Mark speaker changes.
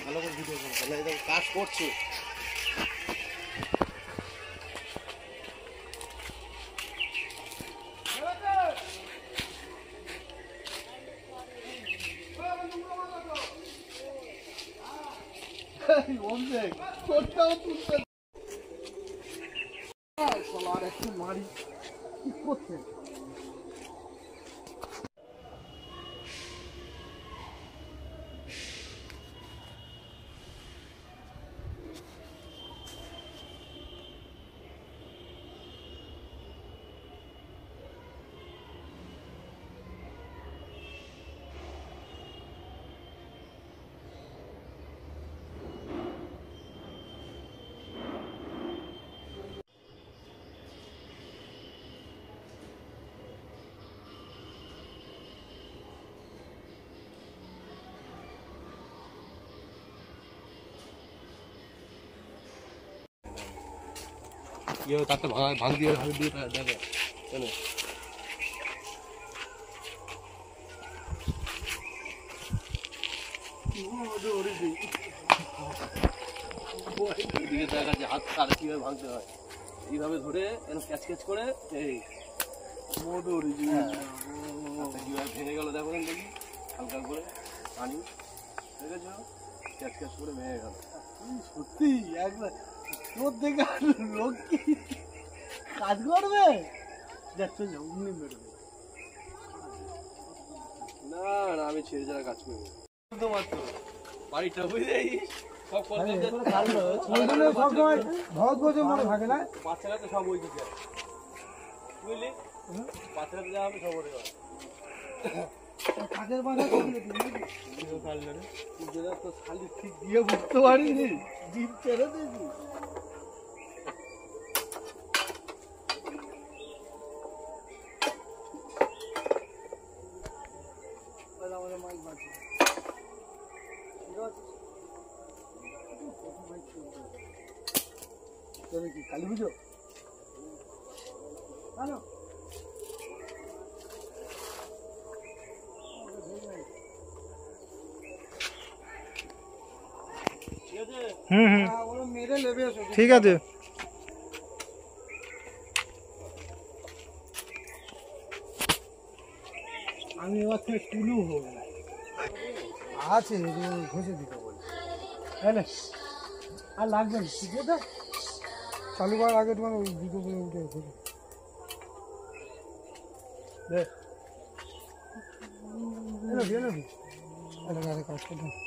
Speaker 1: ভালো করে ভিডিও করো, তাহলে একদম কাজ করছে। একটু মারি কি করছেন? ইয়ে তাতে ভাঙ দিয়ে দেখে চলে দিকে দেখা যাচ্ছে হাত আর কিভাবে ভাঙতে হয়, এইভাবে ধরে ক্যাচ ক্যাচ করে এই কিভাবে ভেঙে গেল দেখো দেখি, হালকা করে পানি ঠিক আছে, ক্যাচ ক্যাচ করে ভেঙে গেল। সত্যি একবার তোর দেখে লোক কি কাজ করবে, যাচ্ছে অমনি বেরোবে না না, আমি ছেড়ে যারা কাজ করবো মাত্র বাড়িটা বুঝে বাচ্চারা তো সব ওই দিকে বুঝলি, বাচ্চারা তো যাওয়া হবে সব ওরে কাজের বাধা তো শালি ঠিক দিয়ে বুঝতে পারিনি, জিপ ছেড়ে দিয়েছি। আমাদের মাইক বাড়ছে কি কালী পুজো হ্যালো ঠিক আছে। আমি এবার থেকে টুলু হব আছে ঘষে দিতে বলি, আর লাগবে না ঠিক আছে, চালু করার আগে তোমার ওই দুটো করে উঠে ঘষে কাজ করতে